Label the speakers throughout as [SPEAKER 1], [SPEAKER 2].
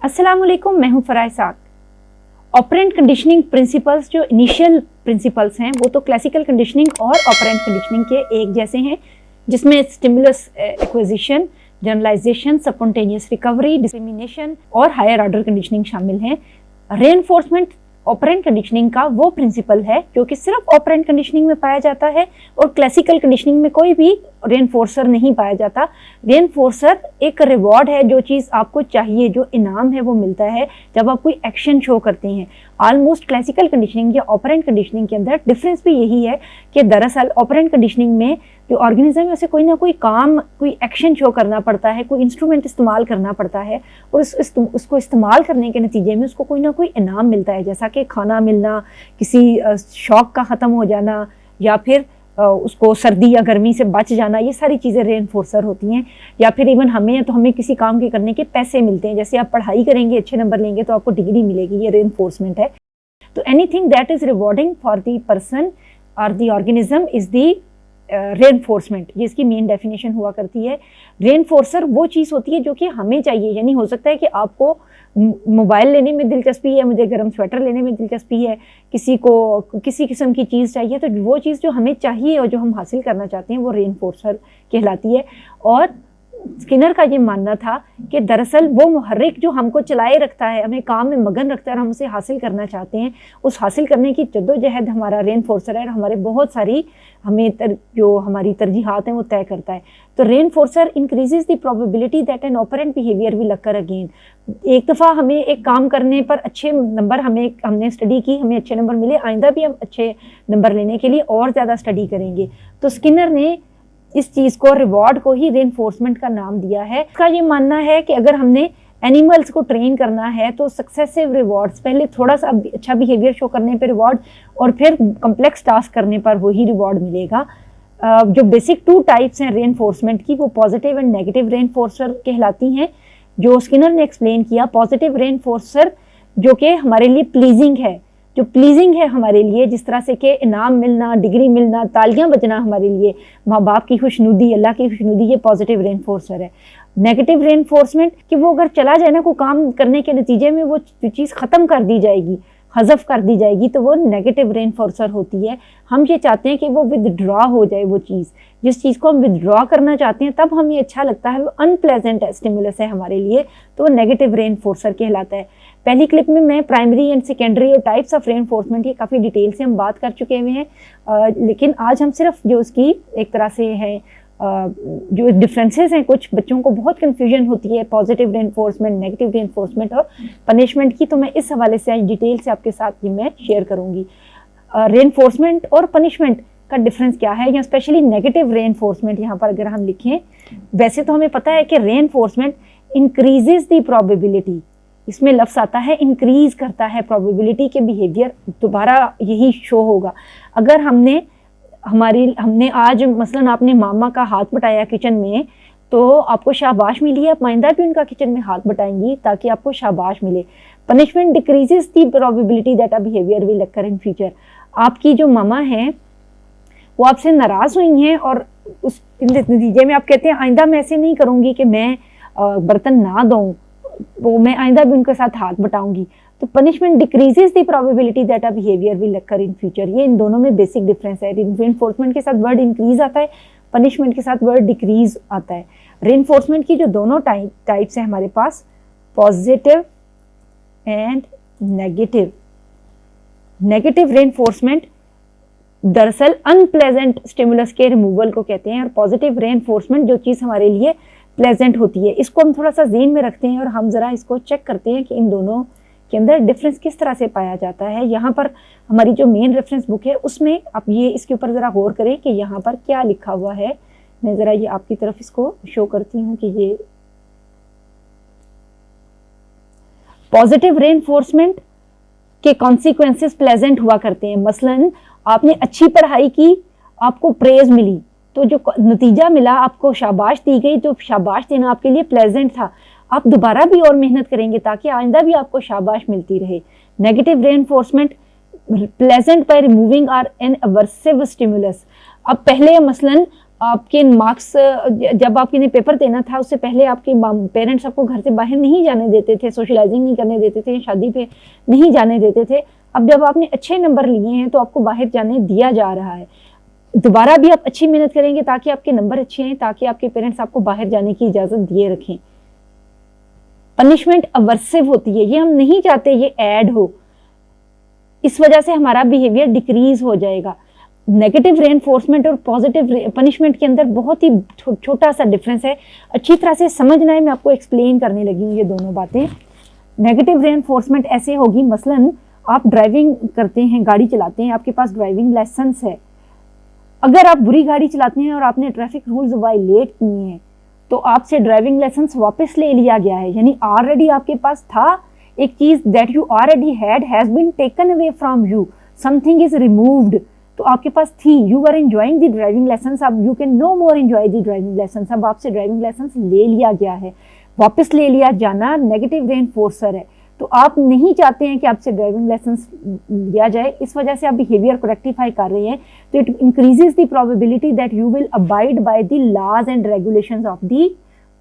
[SPEAKER 1] अस्सलाम वालेकुम, मैं हूं Farah Saak. Operant conditioning principles जो इनिशियल प्रिंसिपल्स हैं वो तो क्लासिकल कंडीशनिंग और ऑपरेंट कंडीशनिंग के एक जैसे हैं, जिसमें stimulus acquisition, generalization, spontaneous recovery, discrimination और हायर ऑर्डर कंडीशनिंग शामिल हैं। रेनफोर्समेंट ऑपरेंट कंडीशनिंग का वो प्रिंसिपल है जो कि सिर्फ ऑपरेंट कंडीशनिंग में पाया जाता है और क्लासिकल कंडीशनिंग में कोई भी रेनफोर्सर नहीं पाया जाता। रेनफोर्सर एक रिवॉर्ड है, जो चीज़ आपको चाहिए, जो इनाम है वो मिलता है जब आप कोई एक्शन शो करते हैं। ऑलमोस्ट क्लासिकल कंडीशनिंग या ऑपरेंट कंडीशनिंग के अंदर डिफरेंस भी यही है कि दरअसल ऑपरेंट कंडीशनिंग में जो ऑर्गेनिज्म है उसे कोई ना कोई काम, कोई एक्शन शो करना पड़ता है, कोई इंस्ट्रूमेंट इस्तेमाल करना पड़ता है और उसको इस्तेमाल करने के नतीजे में उसको कोई ना कोई इनाम मिलता है, जैसा कि खाना मिलना, किसी शौक का ख़त्म हो जाना, या फिर उसको सर्दी या गर्मी से बच जाना। ये सारी चीज़ें रेनफोर्सर होती हैं। या फिर इवन हमें तो हमें किसी काम के करने के पैसे मिलते हैं, जैसे आप पढ़ाई करेंगे, अच्छे नंबर लेंगे तो आपको डिग्री मिलेगी, ये रेनफोर्समेंट है। तो anything that is rewarding for the person or the organism is the reinforcement, ये इसकी मेन डेफिनेशन हुआ करती है। रेनफोर्सर वो चीज़ होती है जो कि हमें चाहिए, यानी हो सकता है कि आपको मोबाइल लेने में दिलचस्पी है, मुझे गर्म स्वेटर लेने में दिलचस्पी है, किसी को किसी किस्म की चीज़ चाहिए, तो वो चीज़ जो हमें चाहिए और जो हम हासिल करना चाहते हैं वो रेनफोर्सर कहलाती है। और स्किनर का ये मानना था कि दरअसल वो मुहर्रिक जो हमको चलाए रखता है, हमें काम में मगन रखता है और हम उसे हासिल करना चाहते हैं, उस हासिल करने की जद्दोजहद हमारा रेनफोर्सर है और हमारे बहुत सारी जो हमारी तरजीहात हैं वो तय करता है। तो reinforcer increases the probability that an operant behaviour will occur again. एक दफ़ा हमें एक काम करने पर अच्छे नंबर, हमने स्टडी की, हमें अच्छे नंबर मिले, आइंदा भी हम अच्छे नंबर लेने के लिए और ज़्यादा स्टडी करेंगे। तो स्किनर ने इस चीज़ को, रिवॉर्ड को ही रेनफोर्समेंट का नाम दिया है। इसका ये मानना है कि अगर हमने एनिमल्स को ट्रेन करना है तो सक्सेसिव रिवॉर्ड्स, पहले थोड़ा सा अच्छा बिहेवियर शो करने पे रिवॉर्ड और फिर कम्प्लेक्स टास्क करने पर वही रिवॉर्ड मिलेगा। जो बेसिक 2 टाइप्स हैं रेनफोर्समेंट की, वो पॉजिटिव एंड नेगेटिव रेनफोर्सर कहलाती हैं, जो स्किनर ने एक्सप्लेन किया। पॉजिटिव रेनफोर्सर जो कि हमारे लिए प्लीजिंग है, जो प्लीजिंग है हमारे लिए, जिस तरह से कि इनाम मिलना, डिग्री मिलना, तालियां बजना हमारे लिए, माँ बाप की खुशनुदी, अल्लाह की खुशनुदी, ये पॉजिटिव रेनफोर्सर है। नेगेटिव रेनफोर्समेंट कि वो अगर चला जाए ना, कोई काम करने के नतीजे में वो चीज़ ख़त्म कर दी जाएगी, हज़फ कर दी जाएगी, तो वो नेगेटिव रेनफोर्सर होती है। हम ये चाहते हैं कि वो विदड्रॉ हो जाए, वो चीज़, जिस चीज़ को हम विदड्रॉ करना चाहते हैं तब हमें अच्छा लगता है, वो अनप्लेजेंट स्टिमुलस है हमारे लिए, तो वो नेगेटिव रेनफोर्सर कहलाता है। पहली क्लिप में मैं प्राइमरी एंड सेकेंडरी और टाइप्स ऑफ रेनफोर्समेंट की काफ़ी डिटेल से हम बात कर चुके हुए हैं, लेकिन आज हम सिर्फ जो उसकी एक तरह से है जो डिफरेंसेस हैं, कुछ बच्चों को बहुत कन्फ्यूजन होती है पॉजिटिव रेनफोर्समेंट, नेगेटिव रेनफोर्समेंट और पनिशमेंट की, तो मैं इस हवाले से आज डिटेल से आपके साथ ये मैं शेयर करूँगी। रेनफोर्समेंट और पनिशमेंट का डिफरेंस क्या है, या स्पेशली नेगेटिव रेनफोर्समेंट यहाँ पर अगर हम लिखें, वैसे तो हमें पता है कि रेनफोर्समेंट इंक्रीजेज द प्रोबेबिलिटी, इसमें लफ्ज़ आता है इंक्रीज करता है प्रोबेबिलिटी के बिहेवियर दोबारा यही शो होगा। अगर हमने आज मसलन आपने मामा का हाथ बटाया किचन में, तो आपको शाबाश मिली है, आप आइंदा भी उनका किचन में हाथ बटाएंगी ताकि आपको शाबाश मिले। Punishment decreases the probability that a behaviour will occur in future. आपकी जो मामा हैं वो आपसे नाराज़ हुई हैं और उस नतीजे में आप कहते हैं आइंदा मैं ऐसे नहीं करूँगी कि मैं बर्तन ना दूँ, वो मैं आइंदा भी उनके साथ हाथ बटाऊंगी। तो punishment decreases the probability that a behaviour will occur in future. ये इन दोनों में बेसिक डिफरेंस है। रेनफोर्समेंट के साथ वर्ड इंक्रीज आता है, पनिशमेंट के साथ वर्ड डिक्रीज आता है। रेनफोर्समेंट की जो दोनों टाइप्स हैं हमारे पास, positive and negative. Negative reinforcement दरअसल अनप्लेजेंट स्टिमुलस के रिमूवल को कहते हैं, और पॉजिटिव रेनफोर्समेंट जो चीज़ हमारे लिए प्लेजेंट होती है। इसको हम थोड़ा सा ज़हन में रखते हैं और हम ज़रा इसको चेक करते हैं कि इन दोनों के अंदर डिफरेंस किस तरह से पाया जाता है। यहाँ पर हमारी जो मेन रेफरेंस बुक है उसमें आप ये इसके ऊपर ज़रा गौर करें कि यहाँ पर क्या लिखा हुआ है। मैं ज़रा ये आपकी तरफ इसको शो करती हूँ कि ये पॉजिटिव रेनफोर्समेंट के कॉन्सिक्वेंसेस प्लेजेंट हुआ करते हैं। मसलन आपने अच्छी पढ़ाई की, आपको प्रेज मिली, तो जो नतीजा मिला, आपको शाबाश दी गई, तो शाबाश देना आपके लिए प्लेजेंट था, आप दोबारा भी और मेहनत करेंगे ताकि आइंदा भी आपको शाबाश मिलती रहे। Negative reinforcement pleasant by removing are an aversive stimulus. अब पहले मसलन आपके मार्क्स, जब आपने पेपर देना था उससे पहले आपके पेरेंट्स आपको घर से बाहर नहीं जाने देते थे, सोशलाइजिंग नहीं करने देते थे, शादी पे नहीं जाने देते थे। अब जब आपने अच्छे नंबर लिए हैं तो आपको बाहर जाने दिया जा रहा है। दोबारा भी आप अच्छी मेहनत करेंगे ताकि आपके नंबर अच्छे हैं, ताकि आपके पेरेंट्स आपको बाहर जाने की इजाजत दिए रखें। पनिशमेंट अवर्सिव होती है, ये हम नहीं चाहते ये ऐड हो, इस वजह से हमारा बिहेवियर डिक्रीज हो जाएगा। नेगेटिव रेनफोर्समेंट और पॉजिटिव पनिशमेंट के अंदर बहुत ही छोटा सा डिफरेंस है, अच्छी तरह से समझना है, मैं आपको एक्सप्लेन करने लगी हूँ ये दोनों बातें। नेगेटिव रेनफोर्समेंट ऐसे होगी, मसलन आप ड्राइविंग करते हैं, गाड़ी चलाते हैं, आपके पास ड्राइविंग लाइसेंस है, अगर आप बुरी गाड़ी चलाते हैं और आपने ट्रैफिक रूल्स वायलेट किए हैं तो आपसे ड्राइविंग लाइसेंस वापस ले लिया गया है, यानी ऑलरेडी आपके पास था एक चीज, that you already had has been taken away from you, something is removed, तो आपके पास थी, you are enjoying the driving licence, अब you can no more enjoy the driving licence, अब आपसे ड्राइविंग लाइसेंस ले लिया गया है, वापस ले लिया जाना नेगेटिव रेनफोर्सर है। तो आप नहीं चाहते हैं कि आपसे ड्राइविंग लाइसेंस लिया जाए, इस वजह से आप बिहेवियर को रेक्टिफाई कर रहे हैं, तो it increases the probability that you will abide by the laws and regulations of the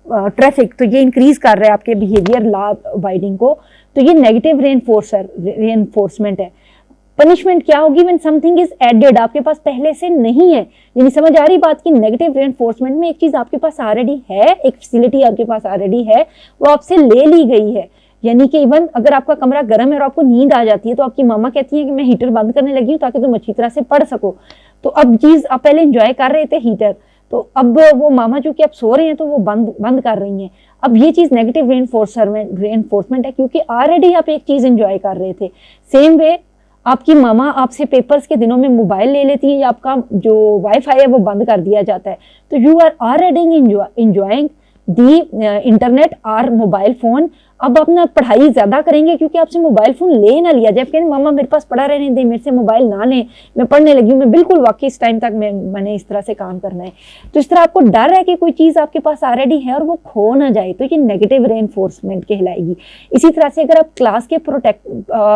[SPEAKER 1] traffic, तो ये इंक्रीज कर रहा है आपके बिहेवियर लॉ अबाइडिंग को, तो ये नेगेटिव रेनफोर्समेंट है। पनिशमेंट क्या होगी, व्हेन समथिंग इज एडेड, आपके पास पहले से नहीं है, यानी समझ आ रही बात की, नेगेटिव रेनफोर्समेंट में एक चीज आपके पास ऑलरेडी है, एक फैसिलिटी आपके पास ऑलरेडी है, वो आपसे ले ली गई है, यानी कि इवन अगर आपका कमरा गर्म है और आपको नींद आ जाती है तो आपकी मामा कहती है कि मैं हीटर बंद करने लगी हूँ ताकि तुम अच्छी तरह से पढ़ सको, तो अब चीज आप पहले एंजॉय कर रहे थे हीटर, तो अब वो मामा चूंकि आप सो रहे हैं तो वो बंद कर रही हैं, अब ये चीज नेगेटिव रेनफोर्समेंट है, क्योंकि ऑलरेडी आप एक चीज एंजॉय कर रहे थे। सेम वे आपकी मामा आपसे पेपर्स के दिनों में मोबाइल ले लेती है या आपका जो वाईफाई है वो बंद कर दिया जाता है, तो you are already enjoying the internet और मोबाइल फोन, अब अपना पढ़ाई ज्यादा करेंगे क्योंकि आपसे मोबाइल फोन ले ना लिया जाए, कहें मामा मेरे पास पढ़ा रहने दे, मेरे से मोबाइल ना लें, मैं पढ़ने लगी हूँ, मैं बिल्कुल वाकई इस टाइम तक मैंने इस तरह से काम करना है, तो इस तरह आपको डर है कि कोई चीज आपके पास ऑलरेडी है और वो खो ना जाए, तो ये नेगेटिव रेनफोर्समेंट कहलाएगी। इसी तरह से अगर आप क्लास के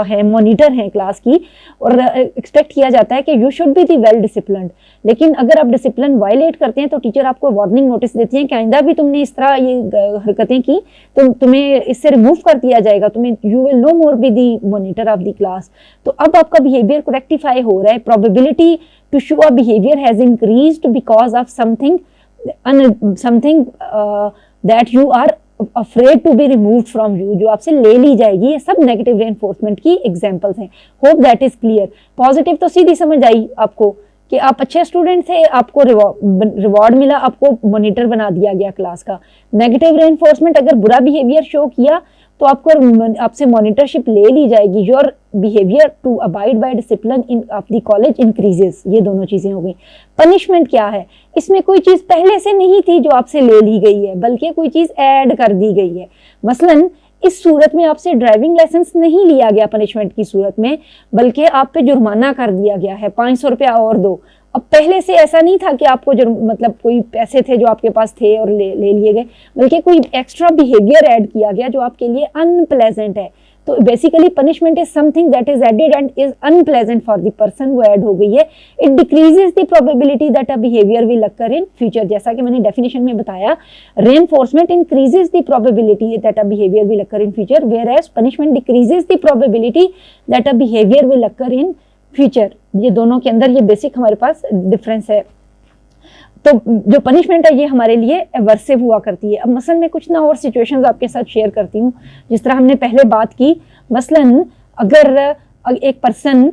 [SPEAKER 1] है, मॉनिटर हैं क्लास की, और एक्सपेक्ट किया जाता है कि you should be the well disciplined, लेकिन अगर आप डिसिप्लिन वायलेट करते हैं तो टीचर आपको वार्निंग नोटिस देती है कि आइंदा भी तुमने इस तरह ये हरकतें की तो तुम्हें इससे रिमूव कर दिया जाएगा, तुम्हें you will no more be the monitor of the class. तो अब आपका बिहेवियर को रेक्टिफाई हो रहा है, probability to show a behaviour has increased because of something that you are afraid to be removed from you, जो आपसे ले ली जाएगी। ये सब नेगेटिव रेनफोर्समेंट की एग्जांपल्स हैं। Hope that is clear. Positive तो सीधी समझ आई आपको कि आप अच्छे स्टूडेंट थे, आपको रिवॉर्ड मिला, आपको मॉनिटर बना दिया गया क्लास का। नेगेटिव रेनफोर्समेंट, अगर बुरा बिहेवियर शो किया तो आपको आपसे मॉनिटरशिप ले ली जाएगी। Your behaviour to abide by discipline in of the college increases. ये दोनों चीजें हो गई। पनिशमेंट क्या है? इसमें कोई चीज पहले से नहीं थी जो आपसे ले ली गई है, बल्कि कोई चीज ऐड कर दी गई है। मसलन इस सूरत में आपसे ड्राइविंग लाइसेंस नहीं लिया गया पनिशमेंट की सूरत में, बल्कि आप पे जुर्माना कर दिया गया है, 500 रुपया और दो। अब पहले से ऐसा नहीं था कि आपको मतलब कोई पैसे थे जो आपके पास थे और ले लिए गए, बल्कि कोई एक्स्ट्रा बिहेवियर ऐड किया गया जो आपके लिए अनप्लेजेंट है। तो basically punishment is something that is added and is unpleasant for the person, वो ऐड हो गई है। It decreases the probability that a behaviour will occur in future. जैसा कि मैंने डेफिनेशन में बताया, reinforcement increases the probability that a behaviour will occur in future, whereas punishment decreases the probability that a behaviour will occur in future. ये दोनों के अंदर ये बेसिक हमारे पास डिफरेंस है। तो जो पनिशमेंट है ये हमारे लिए एवर्सिव हुआ करती है। अब मसलन मैं कुछ ना और सिचुएशंस आपके साथ शेयर करती हूँ, जिस तरह हमने पहले बात की। मसलन अगर एक पर्सन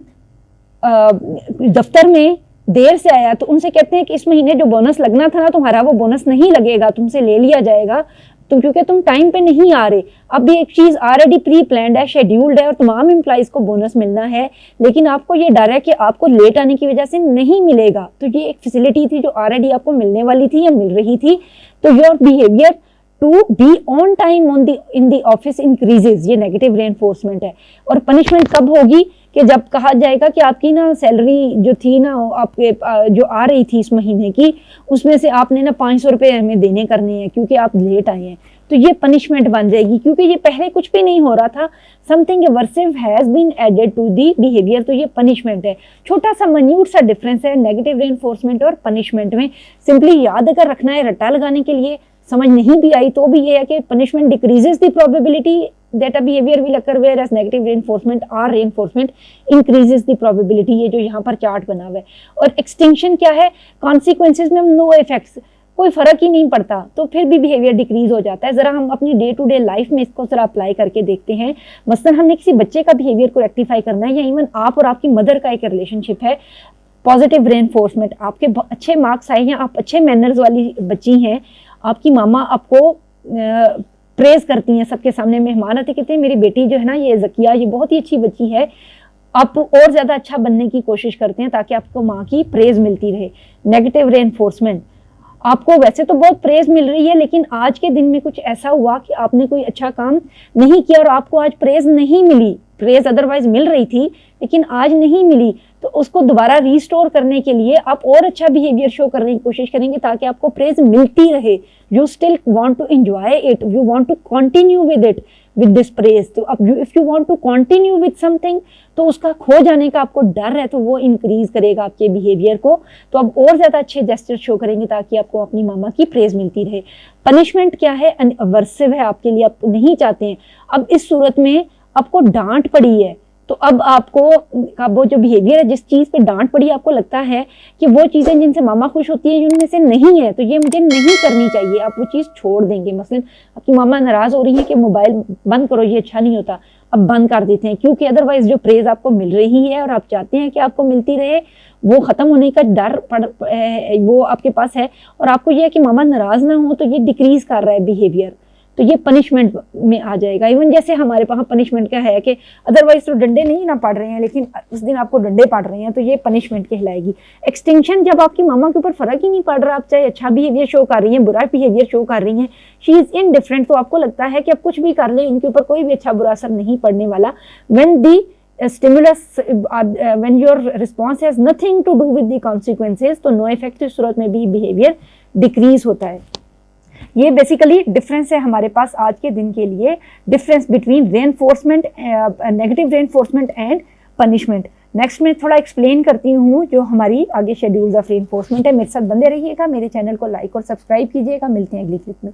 [SPEAKER 1] दफ्तर में देर से आया तो उनसे कहते हैं कि इस महीने जो बोनस लगना था ना तुम्हारा, वो बोनस नहीं लगेगा, तुमसे ले लिया जाएगा क्योंकि तुम टाइम पे नहीं आ रहे। अब ये एक चीज ऑलरेडी प्री प्लान्ड है, शेड्यूल्ड है और तमाम एम्प्लॉइज को बोनस मिलना है, लेकिन आपको ये डर है कि आपको लेट आने की वजह से नहीं मिलेगा। तो ये एक फैसिलिटी थी जो ऑलरेडी आपको मिलने वाली थी या मिल रही थी। तो your behaviour to be on time in the office increases. ये नेगेटिव रेनफोर्समेंट है। और पनिशमेंट कब होगी कि जब कहा जाएगा कि आपकी ना सैलरी जो थी ना आपके जो आ रही थी इस महीने की, उसमें से आपने ना 500 रुपये हमें देने करने हैं क्योंकि आप लेट आए हैं। तो ये पनिशमेंट बन जाएगी, क्योंकि ये पहले कुछ भी नहीं हो रहा था, something aversive has been added to the behaviour, तो ये पनिशमेंट है। छोटा सा मन्यूट सा डिफरेंस है नेगेटिव रेनफोर्समेंट और पनिशमेंट में। सिंपली याद अगर रखना है रट्टा लगाने के लिए, समझ नहीं भी आई तो भी ये है कि punishment decreases the probability that a behavior will occur, whereas negative reinforcement or reinforcement increases the probability। ये जो यहाँ पर चार्ट बना हुआ है। और एक्सटिंक्शन क्या है, कॉन्सिक्वेंसेज में नो इफेक्ट्स, कोई फर्क ही नहीं पड़ता, तो फिर भी बिहेवियर डिक्रीज हो जाता है। जरा हम अपनी डे टू डे लाइफ में इसको जरा अप्लाई करके देखते हैं। मसलन हमने किसी बच्चे का बिहेवियर को रेक्टिफाई करना है, या इवन आप और आपकी मदर का एक रिलेशनशिप है, पॉजिटिव रेनफोर्समेंट, आपके अच्छे मार्क्स आए हैं, आप अच्छे मैनर्स वाली बच्ची हैं, आपकी मामा आपको प्रेज करती हैं, सबके सामने मेहमान आते कहते हैं मेरी बेटी जो है ना ये ज़किया ये बहुत ही अच्छी बच्ची है, आप और ज़्यादा अच्छा बनने की कोशिश करते हैं ताकि आपको माँ की प्रेज मिलती रहे। नेगेटिव रेनफोर्समेंट, आपको वैसे तो बहुत प्रेज मिल रही है, लेकिन आज के दिन में कुछ ऐसा हुआ कि आपने कोई अच्छा काम नहीं किया और आपको आज प्रेज नहीं मिली, प्रेज अदरवाइज मिल रही थी लेकिन आज नहीं मिली, तो उसको दोबारा रीस्टोर करने के लिए आप और अच्छा बिहेवियर शो करने की कोशिश करेंगे ताकि आपको प्रेज मिलती रहे। You still want to enjoy it, you want to continue with it, with this praise. तो अब if you want to continue with something, तो उसका खो जाने का आपको डर है, तो वो इंक्रीज करेगा आपके बिहेवियर को, तो आप और ज्यादा अच्छे जेस्चर शो करेंगे ताकि आपको अपनी मामा की प्रेज मिलती रहे। पनिशमेंट क्या है, अनअवर्सिव है आपके लिए, आप नहीं चाहते हैं। अब इस सूरत में आपको डांट पड़ी है, तो अब आपको वो जो बिहेवियर है, जिस चीज़ पे डांट पड़ी आपको लगता है कि वो चीज़ें जिनसे मामा खुश होती है उनमें से नहीं है, तो ये मुझे नहीं करनी चाहिए, आप वो चीज़ छोड़ देंगे। मसलन आपकी मामा नाराज़ हो रही है कि मोबाइल बंद करो ये अच्छा नहीं होता, अब बंद कर देते हैं, क्योंकि अदरवाइज जो प्रेज आपको मिल रही है और आप चाहते हैं कि आपको मिलती रहे, वो ख़त्म होने का डर वो आपके पास है, और आपको ये है कि मामा नाराज़ ना हो, तो ये डिक्रीज़ कर रहा है बिहेवियर, तो ये पनिशमेंट में आ जाएगा। इवन जैसे हमारे पास पनिशमेंट क्या है कि अदरवाइज तो डंडे नहीं ना पड़ रहे हैं, लेकिन उस दिन आपको डंडे पड़ रहे हैं, तो ये पनिशमेंट कहलाएगी। एक्सटिंक्शन, जब आपकी मामा के ऊपर फर्क ही नहीं पड़ रहा, आप चाहे अच्छा बिहेवियर शो कर रही हैं, बुरा बिहेवियर शो कर रही हैं, शी इज इनडिफरेंट, तो आपको लगता है कि आप कुछ भी कर लें उनके ऊपर कोई भी अच्छा बुरा असर नहीं पड़ने वाला। When the stimulus when your response has nothing to do with the consequences, तो नो इफेक्ट, इस सूरत में भी बिहेवियर डिक्रीज होता है। ये बेसिकली डिफरेंस है हमारे पास आज के दिन के लिए, difference between reinforcement, negative reinforcement and punishment. Next मैं थोड़ा एक्सप्लेन करती हूँ जो हमारी आगे शेड्यूल्स ऑफ रेनफोर्समेंट है। मेरे साथ बंदे रहिएगा, मेरे चैनल को लाइक और सब्सक्राइब कीजिएगा। मिलते हैं अगली क्लिप में।